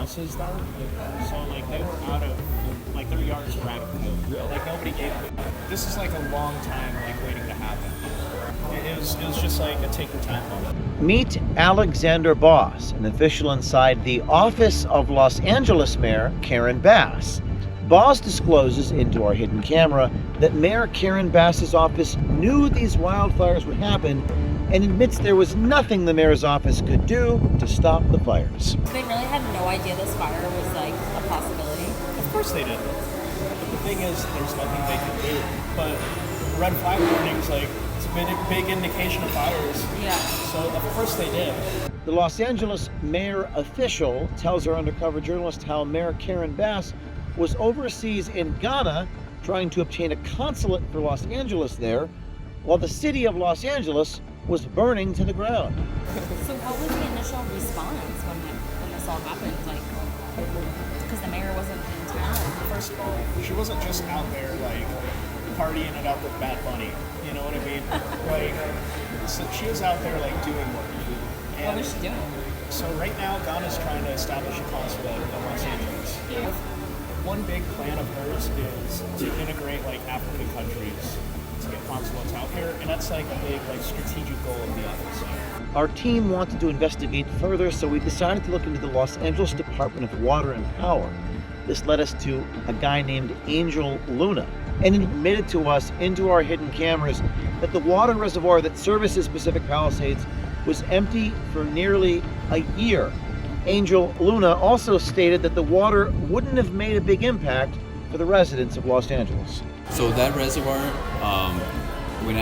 houses there. So like they were out of like their yards were out of food. Like nobody gave them. This is like a long time like waiting to happen. It was just like a take your time moment. Meet Alexander Boz, an official inside the office of Los Angeles Mayor Karen Bass. Boz discloses into our hidden camera that Mayor Karen Bass's office knew these wildfires would happen and admits there was nothing the mayor's office could do to stop the fires. They really had no idea this fire was like a possibility. Of course they did. But the thing is, there's nothing they can do. But red flag warnings, like, it's a big indication of fires. Yeah. So of course they did. The Los Angeles mayor official tells our undercover journalist how Mayor Karen Bass was overseas in Ghana trying to obtain a consulate for Los Angeles there, while the city of Los Angeles was burning to the ground. So what was the initial response when this all happened? Like, because the mayor wasn't in town. First of all, she wasn't just out there like partying it up with Bad Bunny. You know what I mean? Like, so she was out there like doing work. And What was she doing? so right now, Ghana's trying to establish a consulate in Los Angeles. Yeah. One big plan of hers is to integrate like African countries to get consulates out here, and that's like a big like strategic goal of the office. Our team wanted to investigate further, so we decided to look into the Los Angeles Department of Water and Power. This led us to a guy named Angel Luna, and he admitted to us into our hidden cameras that the water reservoir that services Pacific Palisades was empty for nearly a year. Angel Luna also stated that the water wouldn't have made a big impact for the residents of Los Angeles. So that reservoir, we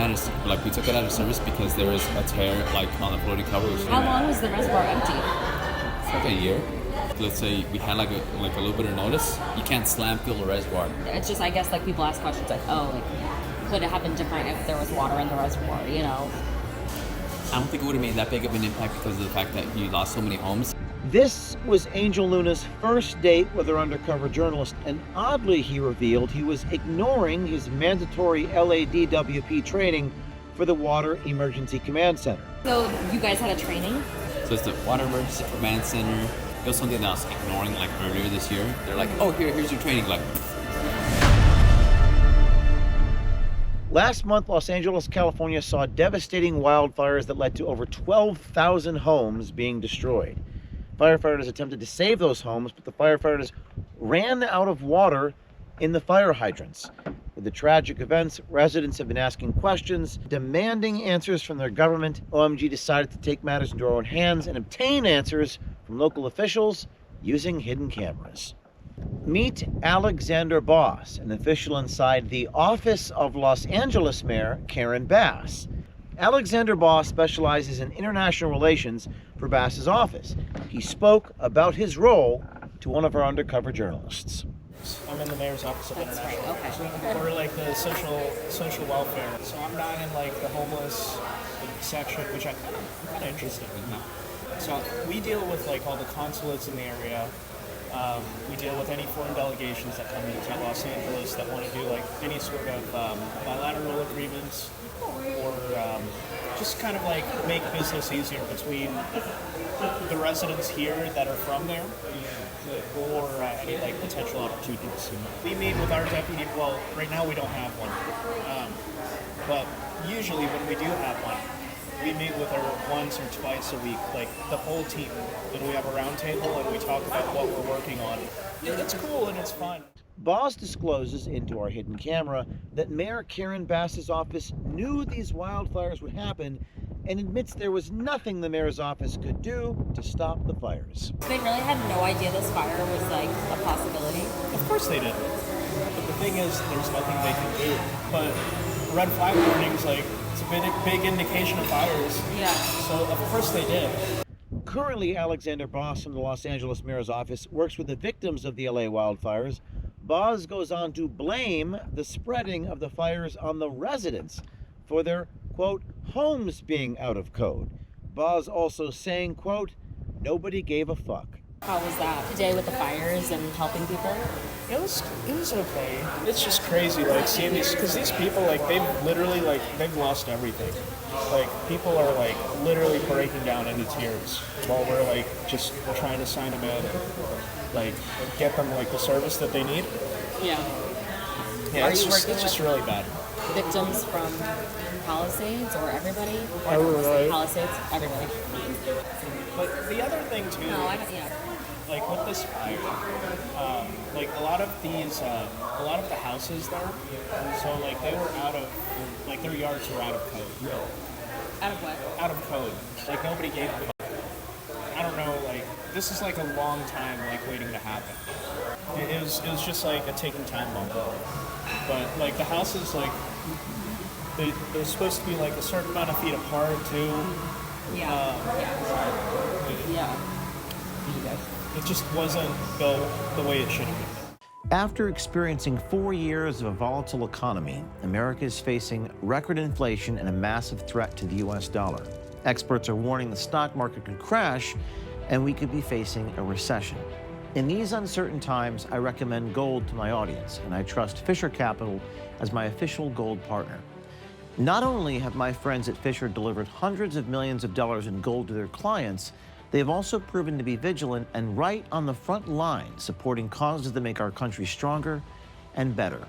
took it out of service because there was a tear like on the floating cover. How long was the reservoir empty? It's like a year. Let's say we had like a little bit of notice. You can't slam fill a reservoir. It's just, I guess, like people ask questions like, oh, like, could it have been different if there was water in the reservoir, you know? I don't think it would have made that big of an impact because of the fact that you lost so many homes. This was Angel Luna's first date with our undercover journalist, and oddly, he revealed he was ignoring his mandatory LADWP training for the Water Emergency Command Center. So you guys had a training? So it's the Water Emergency Command Center. It was something that I was ignoring like earlier this year. They're like, oh, here's your training. Like, last month, Los Angeles, California saw devastating wildfires that led to over 12,000 homes being destroyed. Firefighters attempted to save those homes, but the firefighters ran out of water in the fire hydrants. With the tragic events, residents have been asking questions, demanding answers from their government. OMG decided to take matters into our own hands and obtain answers from local officials using hidden cameras. Meet Alexander Boz, an official inside the office of Los Angeles Mayor Karen Bass. Alexander Boz specializes in international relations for Bass's office. He spoke about his role to one of our undercover journalists. I'm in the mayor's office of That's international. right, okay. We're like the social welfare. So I'm not in like the homeless section, which I'm kind of interested in. So we deal with like all the consulates in the area. We deal with any foreign delegations that come into Los Angeles that want to do like any sort of bilateral agreements or just kind of like make business easier between the residents here that are from there or any like potential opportunities. We meet with our deputy. Well, right now we don't have one, but usually when we do have one, we meet with her once or twice a week, like the whole team, and we have a round table and we talk about what we're working on. It's cool and it's fun. Boz discloses into our hidden camera that Mayor Karen Bass's office knew these wildfires would happen and admits there was nothing the mayor's office could do to stop the fires. They really had no idea this fire was like a possibility. Of course they did. But the thing is, there's nothing they can do. But red flag warnings, like, it's a big indication of fires. Yeah. So of course they did. Currently, Alexander Boz from the Los Angeles Mayor's office works with the victims of the LA wildfires. Boz goes on to blame the spreading of the fires on the residents for their, quote, homes being out of code. Boz also saying, quote, nobody gave a fuck. How was that today with the fires and helping people? It was okay. It's just crazy, like seeing these, because these people, like they've literally like they've lost everything. Like people are like literally breaking down into tears while we're like just trying to sign them in, like get them like the service that they need. Yeah. Yeah, Are it's you just, working it's just with really bad. victims from Palisades or everybody? Or Everybody. Palisades, everybody. But the other thing too, No, I don't. Yeah. like with this fire, like a lot of the houses there, so like they were out of, like their yards were out of code. Out of what? Out of code. Like nobody gave them. I don't know. Like this is like a long time like waiting to happen. It was just like a ticking time bomb. But like the houses, like they're supposed to be like a certain amount of feet apart too. Yeah. Yeah. It just wasn't built the way it should have been. After experiencing 4 years of a volatile economy, America is facing record inflation and a massive threat to the U.S. dollar. Experts are warning the stock market could crash and we could be facing a recession. In these uncertain times, I recommend gold to my audience, and I trust Fisher Capital as my official gold partner. Not only have my friends at Fisher delivered hundreds of millions of dollars in gold to their clients, they have also proven to be vigilant and right on the front line, supporting causes that make our country stronger and better.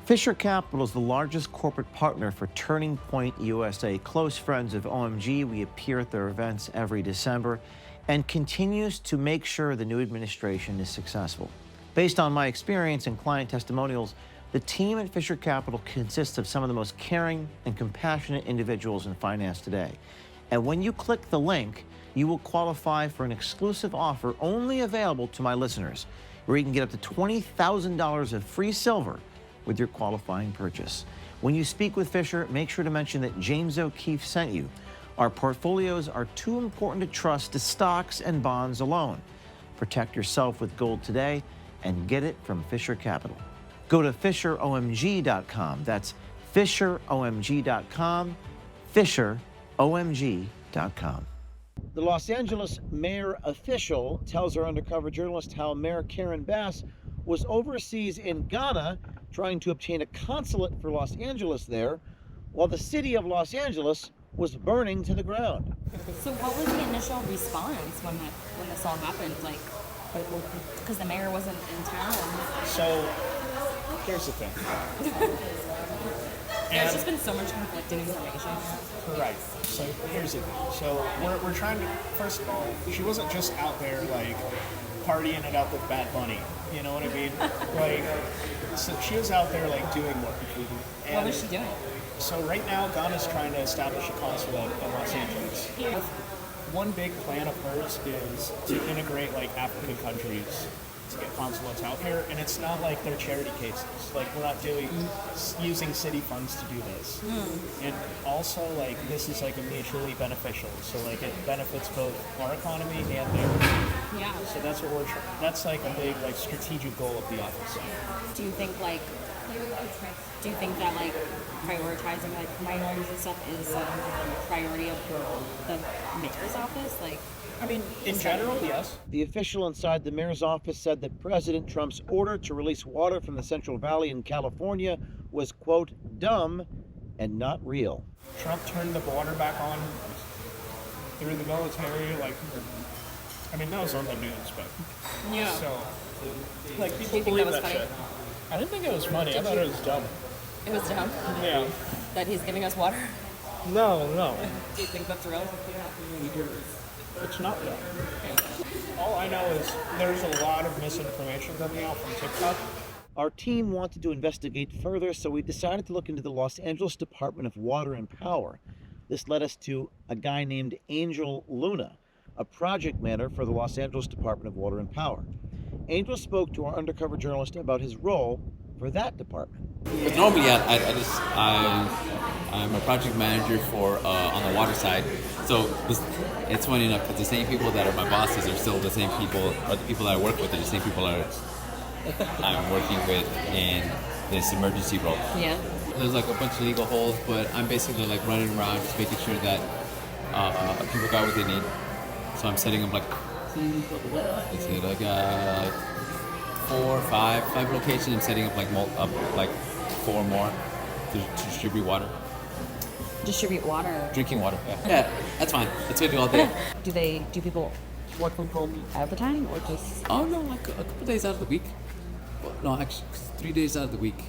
Fisher Capital is the largest corporate partner for Turning Point USA. Close friends of OMG, we appear at their events every December, and continues to make sure the new administration is successful. Based on my experience and client testimonials, the team at Fisher Capital consists of some of the most caring and compassionate individuals in finance today. And when you click the link, you will qualify for an exclusive offer only available to my listeners, where you can get up to $20,000 of free silver with your qualifying purchase. When you speak with Fisher, make sure to mention that James O'Keefe sent you. Our portfolios are too important to trust to stocks and bonds alone. Protect yourself with gold today and get it from Fisher Capital. Go to FisherOMG.com. That's FisherOMG.com, FisherOMG.com. The Los Angeles mayor official tells our undercover journalist how Mayor Karen Bass was overseas in Ghana trying to obtain a consulate for Los Angeles there, while the city of Los Angeles was burning to the ground. So what was the initial response when this all happened? Like, because the mayor wasn't in town. So here's the thing. There's just been so much conflicting information. Right. So here's the thing. So we're trying to, first of all, she wasn't just out there like partying it up with Bad Bunny. You know what I mean? Like, so she was out there like doing work. And What was she doing? so right now, Ghana's trying to establish a consulate in Los Angeles. One big plan of hers is to integrate like African countries to get consulates out here, and it's not like they're charity cases. Like we're not using city funds to do this. And also like this is like a mutually beneficial. So like it benefits both our economy and theirs. Yeah. So that's what that's like a big like strategic goal of the office. Do you think that like prioritizing like minorities and stuff is a priority of the mayor's office? Like, I mean, in general, yes. The official inside the mayor's office said that President Trump's order to release water from the Central Valley in California was, quote, dumb and not real. Trump turned the water back on through the military. Like, I mean, that was on the news, but yeah. so like people Do you think believe that was that funny? shit. I didn't think it was funny. I thought it was dumb. It was dumb Yeah. that he's giving us water. No. Do you think that's real? It's not dumb. All I know is there's a lot of misinformation coming out from TikTok. Our team wanted to investigate further, so we decided to look into the Los Angeles Department of Water and Power. This led us to a guy named Angel Luna, a project manager for the Los Angeles Department of Water and Power. Angel spoke to our undercover journalist about his role for that department. But normally, I'm a project manager for on the water side. So it's funny enough because the same people that are my bosses are still the same people, or the people that I work with are the same people I'm working with in this emergency role. Yeah. There's like a bunch of legal holes, but I'm basically like running around just making sure that people got what they need. So I'm setting up like Let's see, like 5 locations. I'm setting up like 4 more to distribute water. Distribute water. Drinking water. Yeah, that's fine. That's what I do all day. Do people work from home all the time, or just? Oh no, like a couple days out of the week. Well, no, actually 3 days out of the week.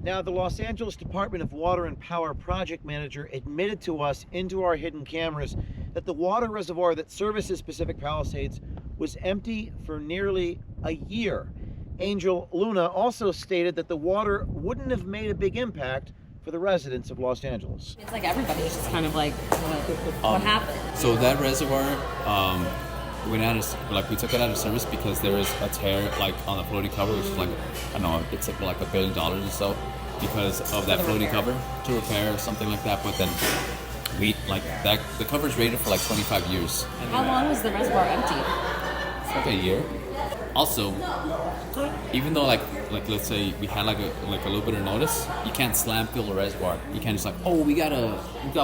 Now, the Los Angeles Department of Water and Power project manager admitted to us into our hidden cameras that the water reservoir that services Pacific Palisades was empty for nearly a year. Angel Luna also stated that the water wouldn't have made a big impact for the residents of Los Angeles. It's like everybody's just kind of like, what happened? So that reservoir, we took it out of service because there was a tear like on the floating cover, which is like, I don't know, it's like $1 billion or so because of that floating cover to repair or something like that. But then the cover's rated for like 25 years. How long was the reservoir empty? It's like a year. Also, even though like let's say we had like a little bit of notice, you can't slam fill the reservoir. You can't just like, oh, we got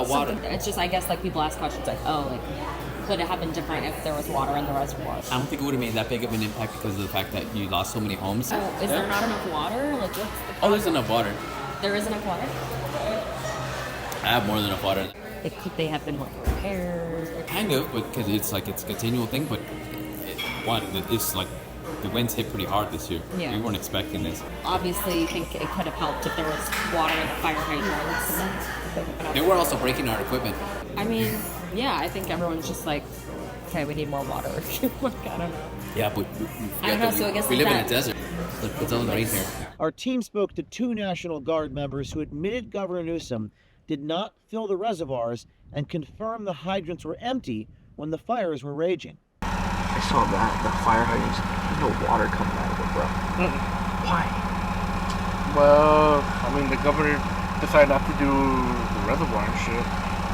water. It's just, I guess, like people ask questions like, oh, like could it have been different if there was water in the reservoir? I don't think it would have made that big of an impact because of the fact that you lost so many homes. So is there not enough water? Like what's the Oh, there's enough water. There is enough water? I have more than enough water. Could they have been more repairs? Kind of, but because it's a continual thing. But it's like the winds hit pretty hard this year. Yeah. We weren't expecting this. Obviously, you think it could have helped if there was water in the fire hydrants. They were also breaking our equipment. I mean, yeah, I think everyone's just like, okay, we need more water. Like, I don't know. Yeah, but I don't know, so I guess we live in that- a desert. It's all rain here. Our team spoke to 2 National Guard members who admitted Governor Newsom did not fill the reservoirs and confirmed the hydrants were empty when the fires were raging. I saw that, the fire hydrants, there's no water coming out of it, bro. Why? Well, I mean, the governor decided not to do the reservoir and shit.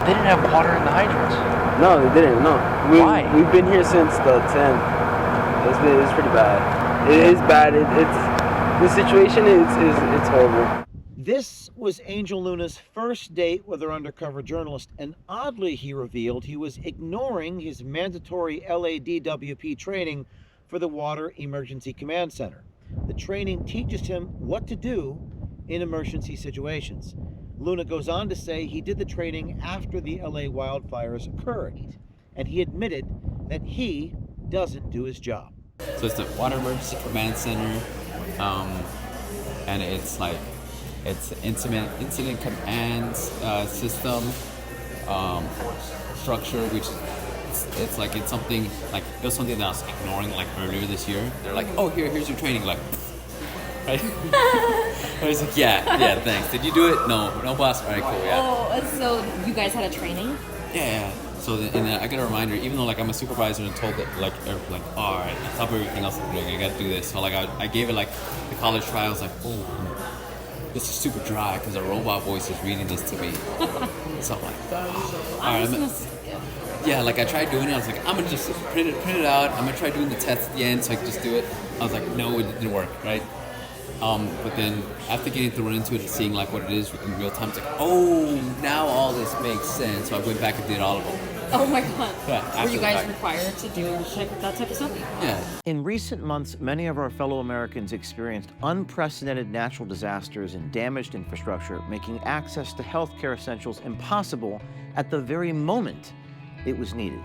They didn't have water in the hydrants. No, they didn't. No. Why? We've been here since the 10th. It's pretty bad. It is bad. The situation it's horrible. This was Angel Luna's first date with our undercover journalist, and oddly, he revealed he was ignoring his mandatory LADWP training for the Water Emergency Command Center. The training teaches him what to do in emergency situations. Luna goes on to say he did the training after the LA wildfires occurred, and he admitted that he doesn't do his job. So it's the Water Emergency Command Center, and it's like it's incident command system structure, which it's like it's something like it was something that I was ignoring like earlier this year. They're like, oh, here's your training, like. Right? I was like, yeah, thanks. Did you do it? No, boss. All right, cool, yeah. Oh, so you guys had a training? Yeah. So then I get a reminder, even though like I'm a supervisor and told that like all right, on top of everything else I'm doing, I got to do this. So like I gave it like the college trials, like, oh, this is super dry because a robot voice is reading this to me. So I'm like, oh, all right. Yeah, like I tried doing it. I was like, I'm gonna just print it out. I'm gonna try doing the test at the end so I can just do it. I was like, no, it didn't work, right? But then after getting thrown into it and seeing like what it is in real time, it's like, oh, now all this makes sense. So I went back and did all of them. Oh my god. Yeah, were you guys required to do that type of stuff? Yeah. In recent months, many of our fellow Americans experienced unprecedented natural disasters and damaged infrastructure, making access to healthcare essentials impossible at the very moment it was needed.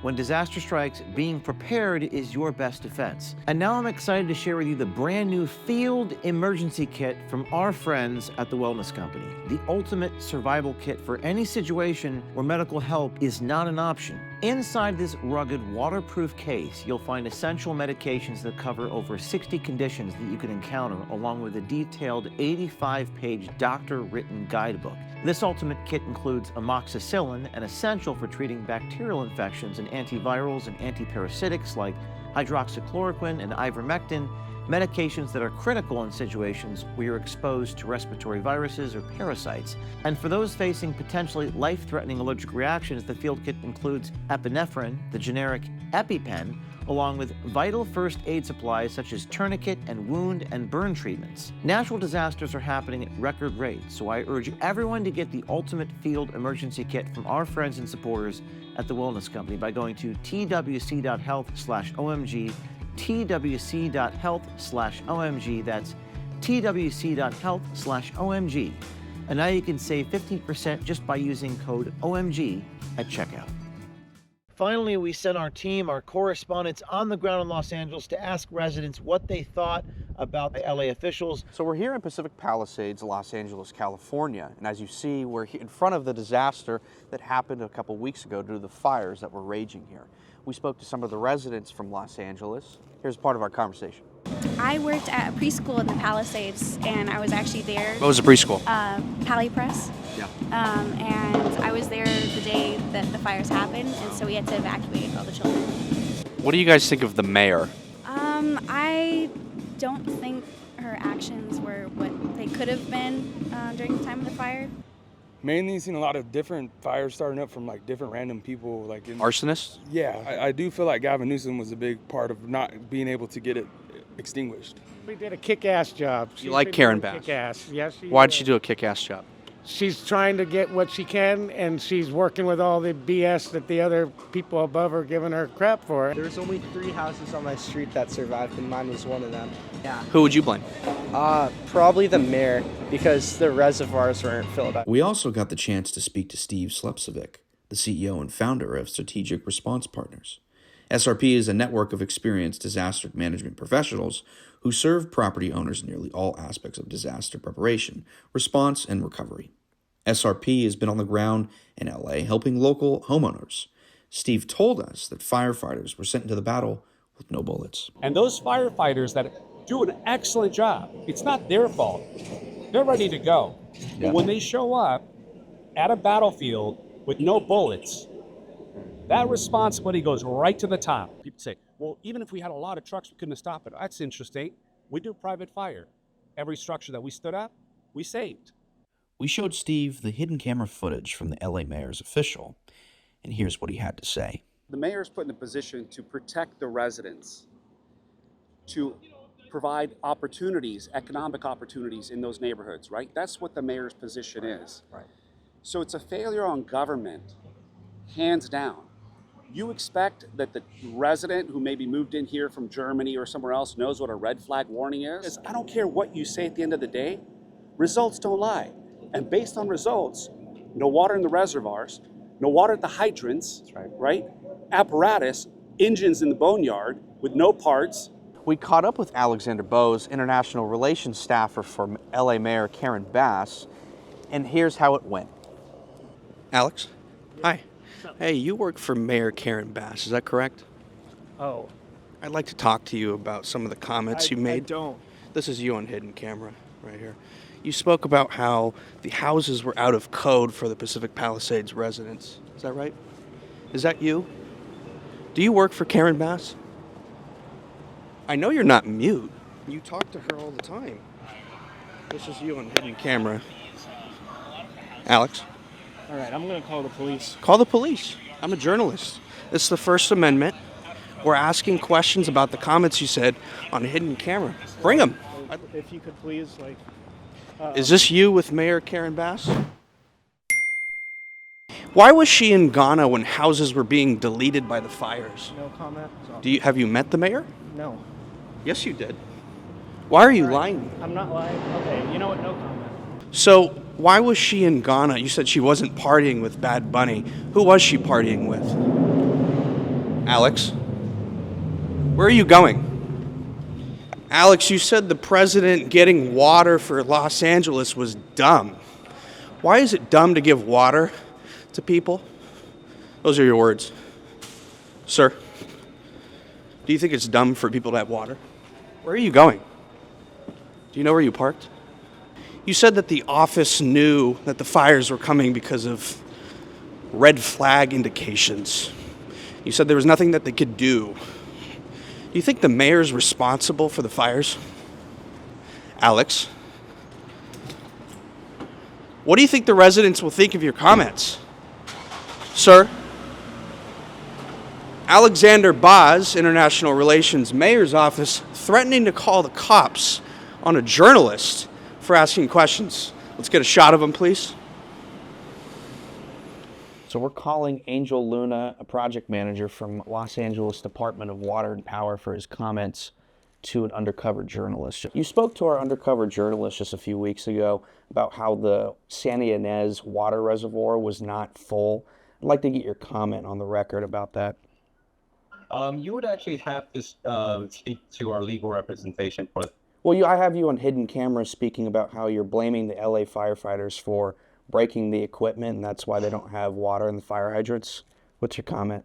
When disaster strikes, being prepared is your best defense. And now I'm excited to share with you the brand new Field Emergency Kit from our friends at the Wellness Company. The ultimate survival kit for any situation where medical help is not an option. Inside this rugged, waterproof case, you'll find essential medications that cover over 60 conditions that you can encounter, along with a detailed 85-page doctor-written guidebook. This ultimate kit includes amoxicillin, an essential for treating bacterial infections, and antivirals and antiparasitics like hydroxychloroquine and ivermectin, medications that are critical in situations where you're exposed to respiratory viruses or parasites. And for those facing potentially life-threatening allergic reactions, the field kit includes epinephrine, the generic EpiPen, along with vital first aid supplies such as tourniquet and wound and burn treatments. Natural disasters are happening at record rates, so I urge everyone to get the ultimate field emergency kit from our friends and supporters at the Wellness Company by going to twc.health/OMG, twc.health/OMG. That's twc.health/OMG. And now you can save 15% just by using code OMG at checkout. Finally, we sent our team, our correspondents on the ground in Los Angeles to ask residents what they thought about the LA officials. So we're here in Pacific Palisades, Los Angeles, California. And as you see, we're in front of the disaster that happened a couple weeks ago due to the fires that were raging here. We spoke to some of the residents from Los Angeles. Here's part of our conversation. I worked at a preschool in the Palisades, and I was actually there. What was the preschool? Pali Press. Yeah. And I was there the day that the fires happened, and so we had to evacuate all the children. What do you guys think of the mayor? I don't think her actions were what they could have been during the time of the fire. Mainly seen a lot of different fires starting up from like different random people. Like Arsonists? Yeah, I do feel like Gavin Newsom was a big part of not being able to get it extinguished. We did a kick-ass job. You like Karen Bass? Kick-ass, yes. Why did she do a kick-ass job? She's trying to get what she can, and she's working with all the BS that the other people above are giving her crap for. There's only 3 houses on my street that survived, and mine was one of them. Yeah. Who would you blame? Probably the mayor, because the reservoirs weren't filled up. We also got the chance to speak to Steve Slepcevic, the CEO and founder of Strategic Response Partners. SRP is a network of experienced disaster management professionals who serve property owners in nearly all aspects of disaster preparation, response, and recovery. SRP has been on the ground in LA helping local homeowners. Steve told us that firefighters were sent into the battle with no bullets. And those firefighters that do an excellent job, it's not their fault. They're ready to go. Yeah. But when they show up at a battlefield with no bullets, that responsibility goes right to the top. People say, well, even if we had a lot of trucks, we couldn't have stopped it. That's interesting. We do private fire. Every structure that we stood up, we saved. We showed Steve the hidden camera footage from the LA mayor's official, and here's what he had to say. The mayor is put in a position to protect the residents, to provide opportunities, economic opportunities in those neighborhoods, right? That's what the mayor's position is. Right. So it's a failure on government, hands down. You expect that the resident who maybe moved in here from Germany or somewhere else knows what a red flag warning is? I don't care what you say at the end of the day, results don't lie. And based on results, no water in the reservoirs, no water at the hydrants, right? Apparatus, engines in the boneyard with no parts. We caught up with Alexander Boz, international relations staffer for LA Mayor Karen Bass, and here's how it went. Alex? Hi. Hey, you work for Mayor Karen Bass, is that correct? Oh. I'd like to talk to you about some of the comments you made. I don't. This is you on hidden camera, right here. You spoke about how the houses were out of code for the Pacific Palisades residents. Is that right? Is that you? Do you work for Karen Bass? I know you're not mute. You talk to her all the time. This is you on hidden camera. Alex? All right, I'm going to call the police. Call the police. I'm a journalist. It's the First Amendment. We're asking questions about the comments you said on hidden camera. Bring them. If you could please, like... Is this you with Mayor Karen Bass? Why was she in Ghana when houses were being deleted by the fires? No comment. Have you met the mayor? No. Yes, you did. Why are you lying? I'm not lying. Okay, you know what? No comment. So, why was she in Ghana? You said she wasn't partying with Bad Bunny. Who was she partying with? Alex? Where are you going? Alex, you said the president getting water for Los Angeles was dumb. Why is it dumb to give water to people? Those are your words. Sir, do you think it's dumb for people to have water? Where are you going? Do you know where you parked? You said that the office knew that the fires were coming because of red flag indications. You said there was nothing that they could do. Do you think the mayor's responsible for the fires? Alex? What do you think the residents will think of your comments? Sir? Alexander Boz, International Relations Mayor's Office, threatening to call the cops on a journalist for asking questions. Let's get a shot of him, please. So we're calling Angel Luna, a project manager from Los Angeles Department of Water and Power, for his comments to an undercover journalist. You spoke to our undercover journalist just a few weeks ago about how the Santa Ynez water reservoir was not full. I'd like to get your comment on the record about that. You would actually have to speak to our legal representation for. Well, I have you on hidden camera speaking about how you're blaming the LA firefighters for breaking the equipment, and that's why they don't have water in the fire hydrants. What's your comment?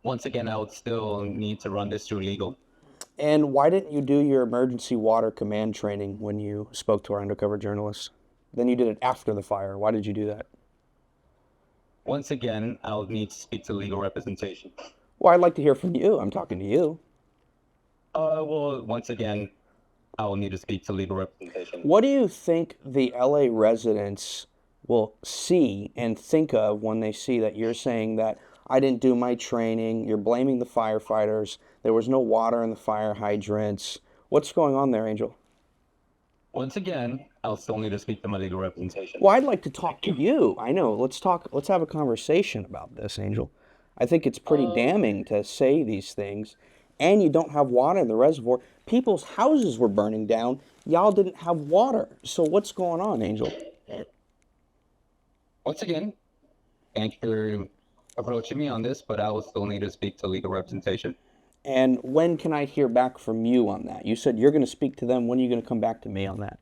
Once again, I would still need to run this through legal. And why didn't you do your emergency water command training when you spoke to our undercover journalist? Then you did it after the fire. Why did you do that? Once again, I'll need to speak to legal representation. Well, I'd like to hear from you. I'm talking to you. Well, once again, I will need to speak to legal representation. What do you think the LA residents will see and think of when they see that you're saying that I didn't do my training, you're blaming the firefighters, there was no water in the fire hydrants? What's going on there, Angel? Once again, I'll still need to speak to my legal representation. Well, I'd like to talk to you. I know. Let's have a conversation about this, Angel. I think it's pretty damning to say these things. And you don't have water in the reservoir. People's houses were burning down. Y'all didn't have water. So what's going on, Angel? Once again, thank you for approaching me on this, but I will still need to speak to legal representation. And when can I hear back from you on that? You said you're going to speak to them. When are you going to come back to me on that?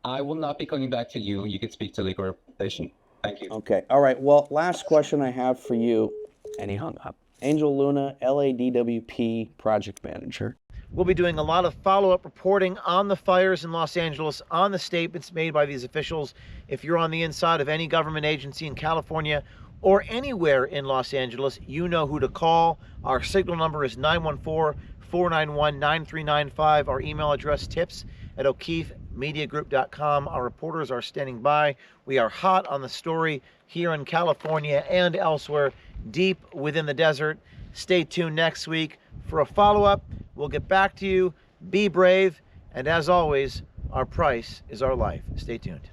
I will not be coming back to you. You can speak to legal representation. Thank you. Okay. All right. Well, last question I have for you. And he hung up. Angel Luna, LADWP project manager. We'll be doing a lot of follow-up reporting on the fires in Los Angeles, on the statements made by these officials. If you're on the inside of any government agency in California or anywhere in Los Angeles, you know who to call. Our signal number is 914-491-9395. Our email address, tips@o'keefemediagroup.com. Our reporters are standing by. We are hot on the story here in California and elsewhere, deep within the desert. Stay tuned next week for a follow-up. We'll get back to you. Be brave. And as always, our price is our life. Stay tuned.